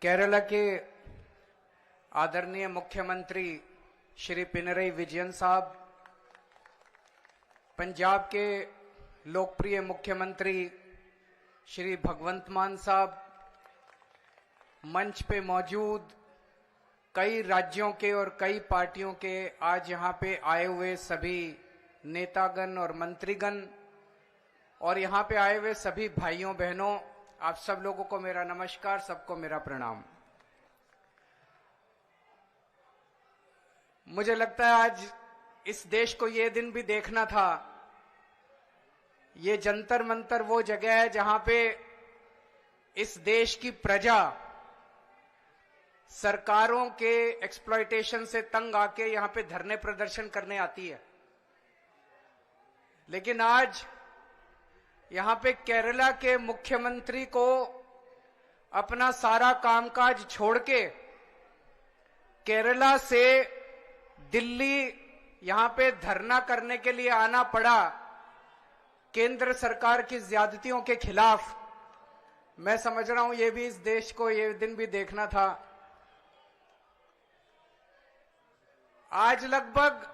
केरला के आदरणीय मुख्यमंत्री श्री पिनरई विजयन साहब, पंजाब के लोकप्रिय मुख्यमंत्री श्री भगवंत मान साहब, मंच पे मौजूद कई राज्यों के और कई पार्टियों के आज यहां पे आए हुए सभी नेतागण और मंत्रीगण और यहां पे आए हुए सभी भाइयों बहनों, आप सब लोगों को मेरा नमस्कार, सबको मेरा प्रणाम। मुझे लगता है आज इस देश को ये दिन भी देखना था। ये जंतर मंतर वो जगह है जहां पे इस देश की प्रजा सरकारों के एक्सप्लॉयटेशन से तंग आके यहां पे धरने प्रदर्शन करने आती है। लेकिन आज यहां पे केरला के मुख्यमंत्री को अपना सारा कामकाज छोड़ के केरला से दिल्ली यहां पे धरना करने के लिए आना पड़ा केंद्र सरकार की ज्यादतियों के खिलाफ। मैं समझ रहा हूं ये भी इस देश को ये दिन भी देखना था। आज लगभग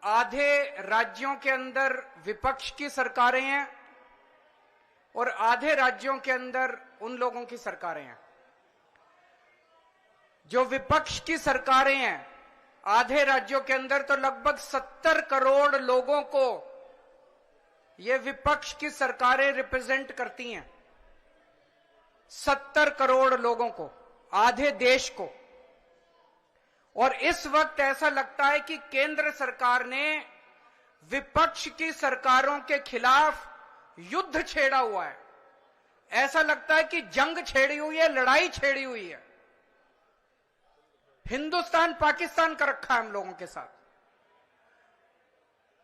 आधे राज्यों के अंदर विपक्ष की सरकारें हैं और आधे राज्यों के अंदर उन लोगों की सरकारें हैं। जो विपक्ष की सरकारें हैं आधे राज्यों के अंदर, तो लगभग 70 करोड़ लोगों को ये विपक्ष की सरकारें रिप्रेजेंट करती हैं। 70 करोड़ लोगों को, आधे देश को। और इस वक्त ऐसा लगता है कि केंद्र सरकार ने विपक्ष की सरकारों के खिलाफ युद्ध छेड़ा हुआ है। ऐसा लगता है कि जंग छेड़ी हुई है, लड़ाई छेड़ी हुई है। हिंदुस्तान पाकिस्तान का रखा है हम लोगों के साथ।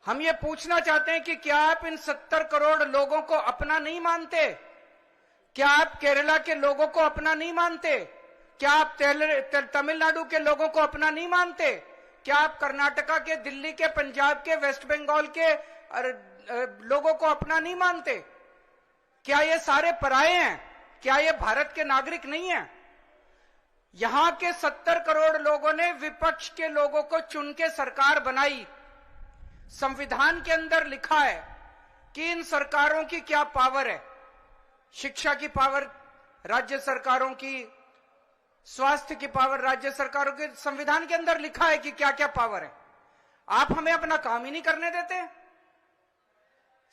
हम ये पूछना चाहते हैं कि क्या आप इन 70 करोड़ लोगों को अपना नहीं मानते? क्या आप केरला के लोगों को अपना नहीं मानते? क्या आप तमिलनाडु के लोगों को अपना नहीं मानते? क्या आप कर्नाटका के, दिल्ली के, पंजाब के, वेस्ट बंगाल के लोगों को अपना नहीं मानते? क्या ये सारे पराये हैं? क्या ये भारत के नागरिक नहीं हैं? यहां के 70 करोड़ लोगों ने विपक्ष के लोगों को चुन के सरकार बनाई। संविधान के अंदर लिखा है कि इन सरकारों की क्या पावर है। शिक्षा की पावर राज्य सरकारों की, स्वास्थ्य की पावर राज्य सरकारों के, संविधान के अंदर लिखा है कि क्या क्या पावर है। आप हमें अपना काम ही नहीं करने देते।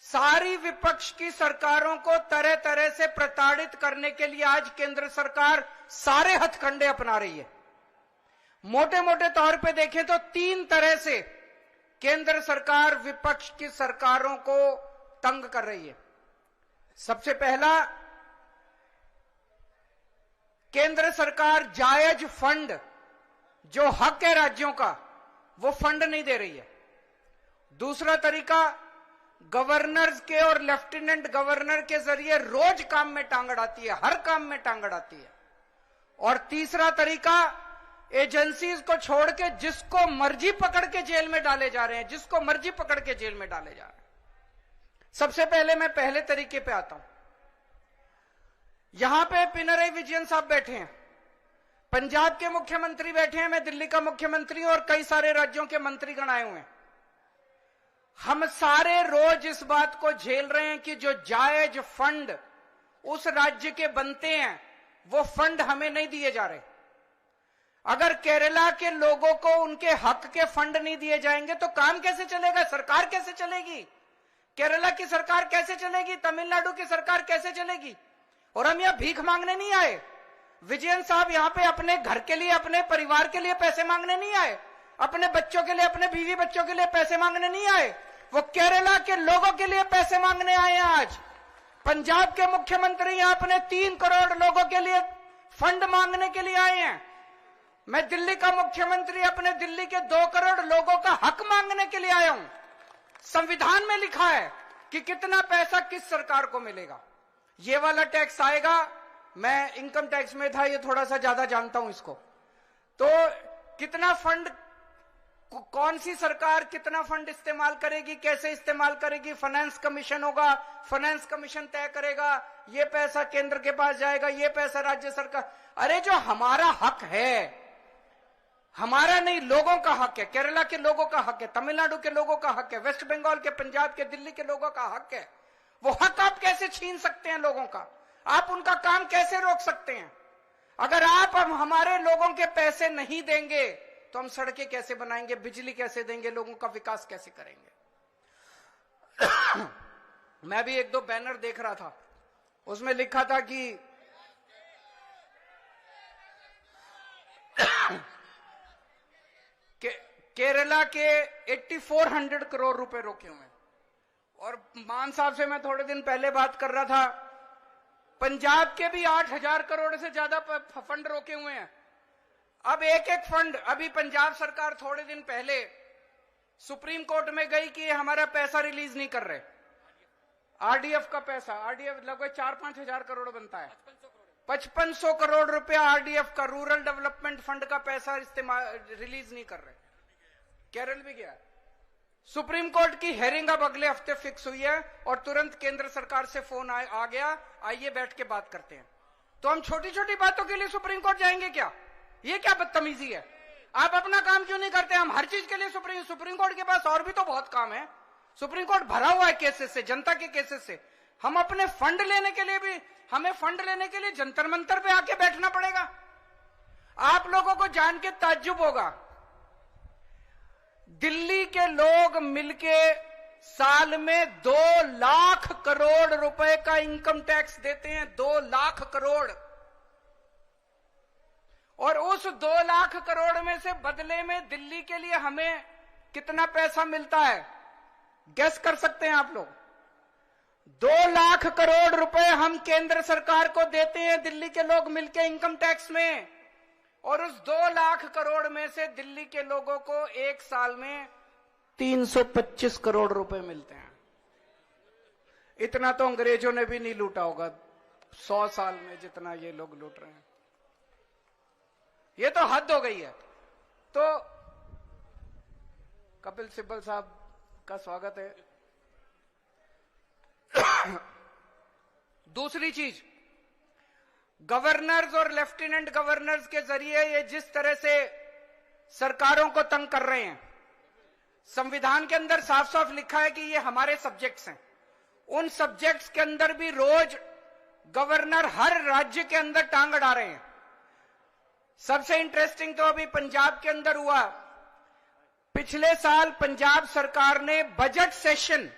सारी विपक्ष की सरकारों को तरह तरह से प्रताड़ित करने के लिए आज केंद्र सरकार सारे हथकंडे अपना रही है। मोटे मोटे तौर पे देखें तो 3 तरह से केंद्र सरकार विपक्ष की सरकारों को तंग कर रही है। सबसे पहला, केंद्र सरकार जायज फंड, जो हक है राज्यों का, वो फंड नहीं दे रही है। दूसरा तरीका, गवर्नर्स के और लेफ्टिनेंट गवर्नर के जरिए रोज काम में टांग अड़ाती है, हर काम में टांग अड़ाती है। और तीसरा तरीका, एजेंसीज को छोड़ के जिसको मर्जी पकड़ के जेल में डाले जा रहे हैं, जिसको मर्जी पकड़ के जेल में डाले जा रहे हैं। सबसे पहले मैं पहले तरीके पे आता हूं। यहां पे पिनरई विजयन साहब बैठे हैं, पंजाब के मुख्यमंत्री बैठे हैं, मैं दिल्ली का मुख्यमंत्री और कई सारे राज्यों के मंत्रीगण आए हुए हैं। हम सारे रोज इस बात को झेल रहे हैं कि जो जायज फंड उस राज्य के बनते हैं वो फंड हमें नहीं दिए जा रहे। अगर केरला के लोगों को उनके हक के फंड नहीं दिए जाएंगे तो काम कैसे चलेगा? सरकार कैसे चलेगी? केरला की सरकार कैसे चलेगी? तमिलनाडु की सरकार कैसे चलेगी? और हम यहां भीख मांगने नहीं आए। विजयन साहब यहां पे अपने घर के लिए, अपने परिवार के लिए पैसे मांगने नहीं आए, अपने बच्चों के लिए, अपने बीवी बच्चों के लिए पैसे मांगने नहीं आए। वो केरला के लोगों के लिए पैसे मांगने आए हैं। आज पंजाब के मुख्यमंत्री यहां अपने 3 करोड़ लोगों के लिए फंड मांगने के लिए आए हैं। मैं दिल्ली का मुख्यमंत्री अपने दिल्ली के 2 करोड़ लोगों का हक मांगने के लिए आया हूं। संविधान में लिखा है कि कितना पैसा किस सरकार को मिलेगा। ये वाला टैक्स आएगा, मैं इनकम टैक्स में था, ये थोड़ा सा ज्यादा जानता हूं इसको। तो कितना फंड, कौन सी सरकार कितना फंड इस्तेमाल करेगी, कैसे इस्तेमाल करेगी, फाइनेंस कमीशन होगा, फाइनेंस कमीशन तय करेगा। ये पैसा केंद्र के पास जाएगा, ये पैसा राज्य सरकार। अरे जो हमारा हक है, हमारा नहीं, लोगों का हक है, केरला के लोगों का हक है, तमिलनाडु के लोगों का हक है, वेस्ट बंगाल के, पंजाब के, दिल्ली के लोगों का हक है, वो हक आप कैसे छीन सकते हैं लोगों का? आप उनका काम कैसे रोक सकते हैं? अगर आप हम हमारे लोगों के पैसे नहीं देंगे तो हम सड़कें कैसे बनाएंगे, बिजली कैसे देंगे, लोगों का विकास कैसे करेंगे? मैं भी एक दो बैनर देख रहा था, उसमें लिखा था कि केरला के 8400 करोड़ रुपए रोके हुए हैं। और मान साहब से मैं थोड़े दिन पहले बात कर रहा था, पंजाब के भी 8000 करोड़ से ज्यादा फंड रोके हुए हैं। अब एक एक फंड, अभी पंजाब सरकार थोड़े दिन पहले सुप्रीम कोर्ट में गई कि हमारा पैसा रिलीज नहीं कर रहे, आरडीएफ का पैसा, आरडीएफ लगभग 4-5 हजार करोड़ बनता है, 5500 करोड़ रुपया आरडीएफ का, रूरल डेवलपमेंट फंड का पैसा इस्तेमाल रिलीज नहीं कर रहे। केरल भी गया, सुप्रीम कोर्ट की हेयरिंग अब अगले हफ्ते फिक्स हुई है और तुरंत केंद्र सरकार से फोन आ गया, आइए बैठ के बात करते हैं। तो हम छोटी छोटी बातों के लिए सुप्रीम कोर्ट जाएंगे क्या? ये क्या बदतमीजी है? आप अपना काम क्यों नहीं करते? हम हर चीज के लिए सुप्रीम कोर्ट के पास और भी तो बहुत काम है। सुप्रीम कोर्ट भरा हुआ है केसेस से, जनता के केसेस से। हम अपने फंड लेने के लिए भी, हमें फंड लेने के लिए जंतर मंतर पे आके बैठना पड़ेगा। आप लोगों को जान के ताज्जुब होगा, दिल्ली के लोग मिलके साल में 2 लाख करोड़ रुपए का इनकम टैक्स देते हैं, 2 लाख करोड़। और उस 2 लाख करोड़ में से बदले में दिल्ली के लिए हमें कितना पैसा मिलता है, गेस कर सकते हैं आप लोग? 2 लाख करोड़ रुपए हम केंद्र सरकार को देते हैं दिल्ली के लोग मिलके इनकम टैक्स में, और उस 2 लाख करोड़ में से दिल्ली के लोगों को एक साल में 325 करोड़ रुपए मिलते हैं। इतना तो अंग्रेजों ने भी नहीं लूटा होगा 100 साल में जितना ये लोग लूट रहे हैं। ये तो हद हो गई है। तो कपिल सिब्बल साहब का स्वागत है। दूसरी चीज, गवर्नर्स और लेफ्टिनेंट गवर्नर्स के जरिए ये जिस तरह से सरकारों को तंग कर रहे हैं, संविधान के अंदर साफ साफ लिखा है कि ये हमारे सब्जेक्ट्स हैं। उन सब्जेक्ट्स के अंदर भी रोज गवर्नर हर राज्य के अंदर टांग अड़ा रहे हैं। सबसे इंटरेस्टिंग तो अभी पंजाब के अंदर हुआ। पिछले साल पंजाब सरकार ने बजट सेशन,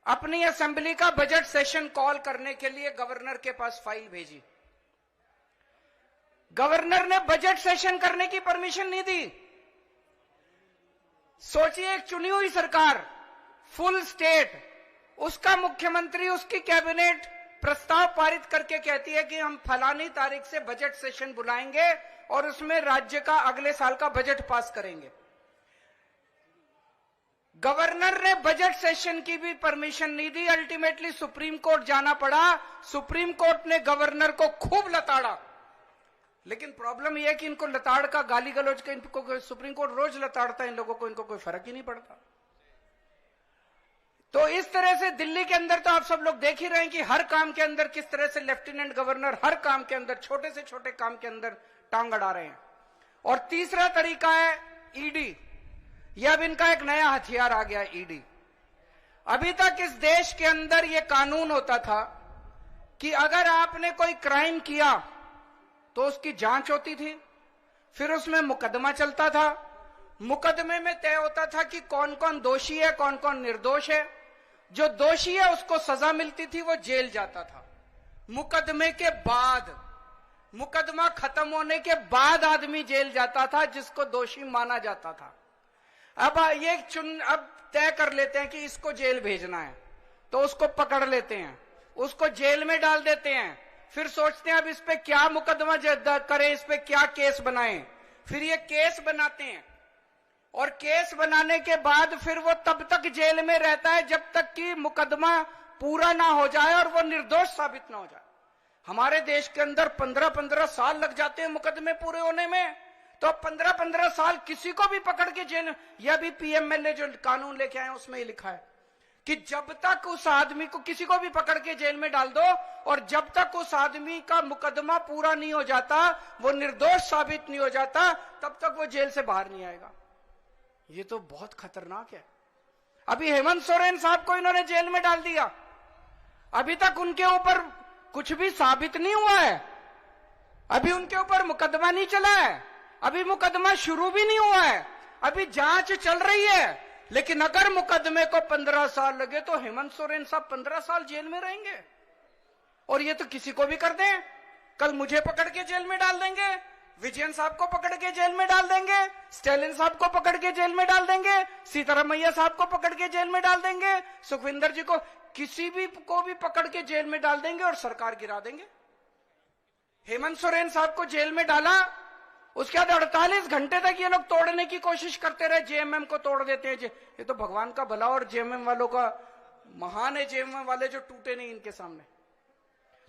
अपनी असेंबली का बजट सेशन कॉल करने के लिए गवर्नर के पास फाइल भेजी। गवर्नर ने बजट सेशन करने की परमिशन नहीं दी। सोचिए, एक चुनी हुई सरकार, फुल स्टेट, उसका मुख्यमंत्री, उसकी कैबिनेट प्रस्ताव पारित करके कहती है कि हम फलानी तारीख से बजट सेशन बुलाएंगे और उसमें राज्य का अगले साल का बजट पास करेंगे। गवर्नर ने बजट सेशन की भी परमिशन नहीं दी। अल्टीमेटली सुप्रीम कोर्ट जाना पड़ा। सुप्रीम कोर्ट ने गवर्नर को खूब लताड़ा। लेकिन प्रॉब्लम यह है कि इनको लताड़ का, गाली गलौज का, इनको सुप्रीम कोर्ट रोज लताड़ता है इन लोगों को, इनको कोई फर्क ही नहीं पड़ता। तो इस तरह से दिल्ली के अंदर तो आप सब लोग देख ही रहे हैं कि हर काम के अंदर किस तरह से लेफ्टिनेंट गवर्नर हर काम के अंदर, छोटे से छोटे काम के अंदर टांग अड़ा रहे हैं। और तीसरा तरीका है ईडी। यह अब इनका एक नया हथियार आ गया, ईडी। अभी तक इस देश के अंदर यह कानून होता था कि अगर आपने कोई क्राइम किया तो उसकी जांच होती थी, फिर उसमें मुकदमा चलता था। मुकदमे में तय होता था कि कौन कौन दोषी है, कौन कौन निर्दोष है। जो दोषी है उसको सजा मिलती थी, वो जेल जाता था। मुकदमे के बाद, मुकदमा खत्म होने के बाद आदमी जेल जाता था जिसको दोषी माना जाता था। अब ये अब तय कर लेते हैं कि इसको जेल भेजना है, तो उसको पकड़ लेते हैं, उसको जेल में डाल देते हैं। फिर सोचते हैं अब इस पे क्या मुकदमा करें, इस पे क्या केस बनाएं। फिर ये केस बनाते हैं और केस बनाने के बाद फिर वो तब तक जेल में रहता है जब तक कि मुकदमा पूरा ना हो जाए और वो निर्दोष साबित ना हो जाए। हमारे देश के अंदर 15-15 साल लग जाते हैं मुकदमे पूरे होने में। तो 15-15 साल किसी को भी पकड़ के जेल, यह भी पीएमएलए जो कानून लेके आए उसमें ही लिखा है कि जब तक उस आदमी को, किसी को भी पकड़ के जेल में डाल दो और जब तक उस आदमी का मुकदमा पूरा नहीं हो जाता, वो निर्दोष साबित नहीं हो जाता, तब तक वो जेल से बाहर नहीं आएगा। ये तो बहुत खतरनाक है। अभी हेमंत सोरेन साहब को इन्होंने जेल में डाल दिया, अभी तक उनके ऊपर कुछ भी साबित नहीं हुआ है, अभी उनके ऊपर मुकदमा नहीं चला है, अभी मुकदमा शुरू भी नहीं हुआ है, अभी जांच चल रही है। लेकिन अगर मुकदमे को 15 साल लगे तो हेमंत सोरेन साहब 15 साल जेल में रहेंगे। और ये तो किसी को भी कर दें, कल मुझे पकड़ के जेल में डाल देंगे, विजयन साहब को पकड़ के जेल में डाल देंगे, स्टालिन साहब को पकड़ के जेल में डाल देंगे, सीतारामैया साहब को पकड़ के जेल में डाल देंगे, सुखविंदर जी को, किसी भी को भी पकड़ के जेल में डाल देंगे और सरकार गिरा देंगे। हेमंत सोरेन साहब को जेल में डाला, उसके बाद 48 घंटे तक ये लोग तोड़ने की कोशिश करते रहे, जेएमएम को तोड़ देते हैं। ये तो भगवान का भला और जेएमएम वालों का महान है, जेएमएम वाले जो टूटे नहीं इनके सामने।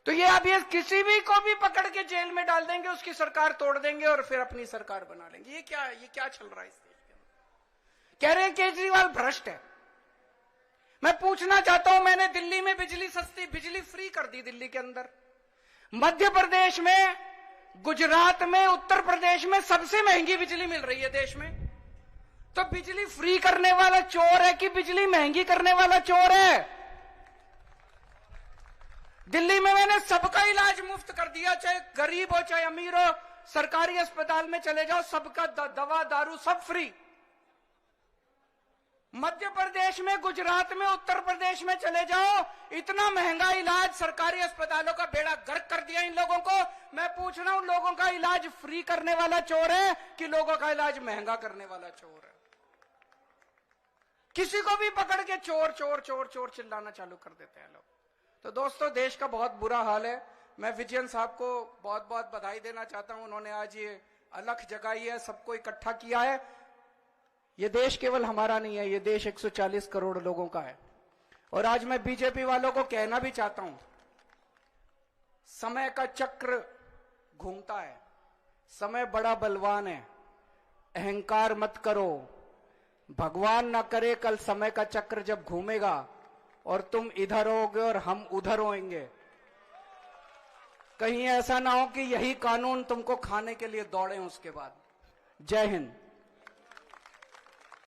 तो ये अब ये किसी भी को भी पकड़ के जेल में डाल देंगे, उसकी सरकार तोड़ देंगे और फिर अपनी सरकार बना लेंगे। ये क्या चल रहा है इस देश के अंदर? कह रहे हैं केजरीवाल भ्रष्ट है। मैं पूछना चाहता हूं, मैंने दिल्ली में बिजली फ्री कर दी दिल्ली के अंदर, मध्य प्रदेश में, गुजरात में, उत्तर प्रदेश में सबसे महंगी बिजली मिल रही है देश में। तो बिजली फ्री करने वाला चोर है कि बिजली महंगी करने वाला चोर है? दिल्ली में मैंने सबका इलाज मुफ्त कर दिया, चाहे गरीब हो चाहे अमीर हो, सरकारी अस्पताल में चले जाओ, सबका दवा दारू सब फ्री। मध्य प्रदेश में, गुजरात में, उत्तर प्रदेश में चले जाओ, इतना महंगा इलाज, सरकारी अस्पतालों का बेड़ा गर्क कर दिया इन लोगों को। मैं पूछ रहा हूं, लोगों का इलाज फ्री करने वाला चोर है कि लोगों का इलाज महंगा करने वाला चोर है? किसी को भी पकड़ के चोर चोर चोर चोर चिल्लाना चालू कर देते हैं लोग। तो दोस्तों, देश का बहुत बुरा हाल है। मैं विजयन साहब को बहुत बहुत बधाई देना चाहता हूं, उन्होंने आज ये अलख जगाई है, सबको इकट्ठा किया है। ये देश केवल हमारा नहीं है, ये देश 140 करोड़ लोगों का है। और आज मैं बीजेपी वालों को कहना भी चाहता हूं, समय का चक्र घूमता है, समय बड़ा बलवान है, अहंकार मत करो। भगवान ना करे कल समय का चक्र जब घूमेगा और तुम इधर होगे और हम उधर होंगे, कहीं ऐसा ना हो कि यही कानून तुमको खाने के लिए दौड़े उसके बाद। जय हिंद।